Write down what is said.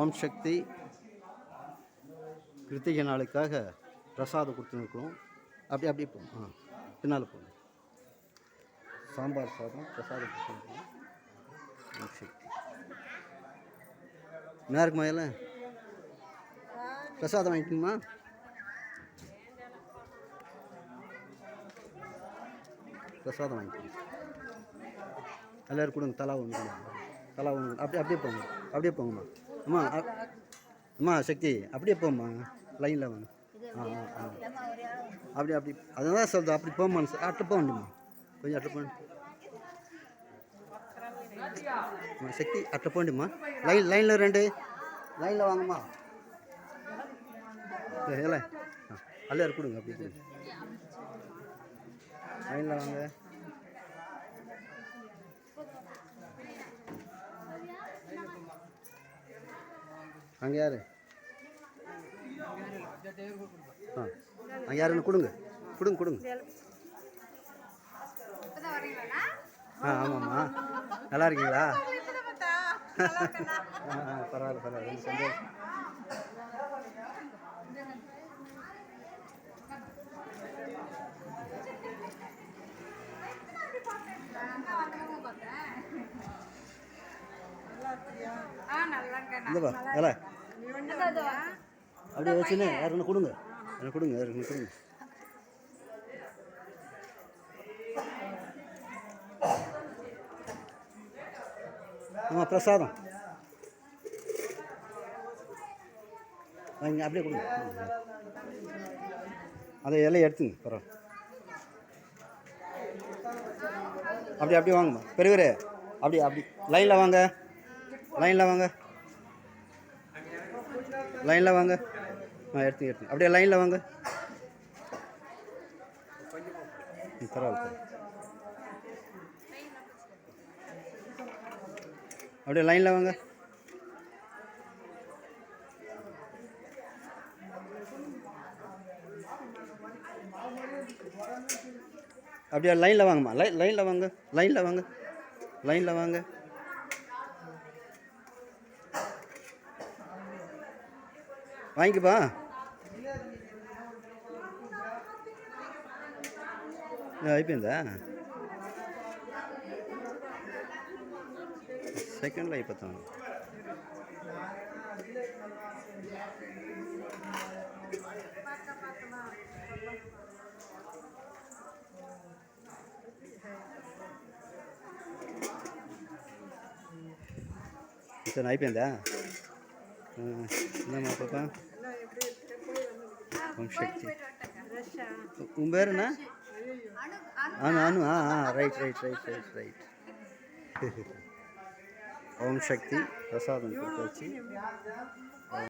ஓம் சக்தி கிருத்திகை நாளுக்காக பிரசாதம் கொடுத்துருக்கோம். அப்படி போகும். பின்னால் போகும். சாம்பார் சாதம் பிரசாதம் கொடுத்துருக்கோம். ஓம் சக்தி நேருக்குமா எல்லாம் பிரசாதம் வாங்கிக்கணுமா? பிரசாதம் வாங்கிக்கணும். எல்லோரும் கொடுங்க. தலா ஒன்று அப்படியே போங்கம்மா. அம்மா அம்மா சக்தி அப்படியே போம்மா. லைனில் வாங்க. அப்படி அதுதான் சொல்லுது. அப்படி போம்மா. அட்டை போக வேண்டுமா? கொஞ்சம் அட்டை போக சக்தி அட்டை போண்டுமா. லைனில் 2 லைனில் வாங்கம்மா. இல்லை எல்லாரும் கொடுங்க. அப்படி கொடுங்க. லைனில் வாங்க. அங்கே யார்? அங்கே யாருன்னு கொடுங்க. ஆமாம்மா. நல்லா இருக்கீங்களா? பரவாயில்ல. ரொம்ப சந்தோஷம். இந்தப்பா வேலை அப்படியே வச்சுன்னு யாருன்னு கொடுங்க. ஆமாம் பிரசாதம் வாங்க. அப்படியே கொடுங்க. அதை எல்லாம் எடுத்துங்க. பரவாயில்ல. அப்படியே வாங்கம்மா. பெரியவரே அப்படி லைனில் வாங்க. எடுத்து அப்படியே லைனில் வாங்க. பரவாயில்ல. அப்படியே லைனில் வாங்க. அப்படியே லைனில் வாங்கம்மா. லைனில் வாங்க. வாங்கிக்கப்பா. అయిపోయిందా? సెకండ్లో అయిపోతాను. ఇతను అయిపోయిందా? என்னம்மா பாப்பா? ஓம் சக்தி. உன் பேருண்ணா? அனு. ரைட். ஓம் சக்தி பிரசாதம் கொடுத்தாச்சு.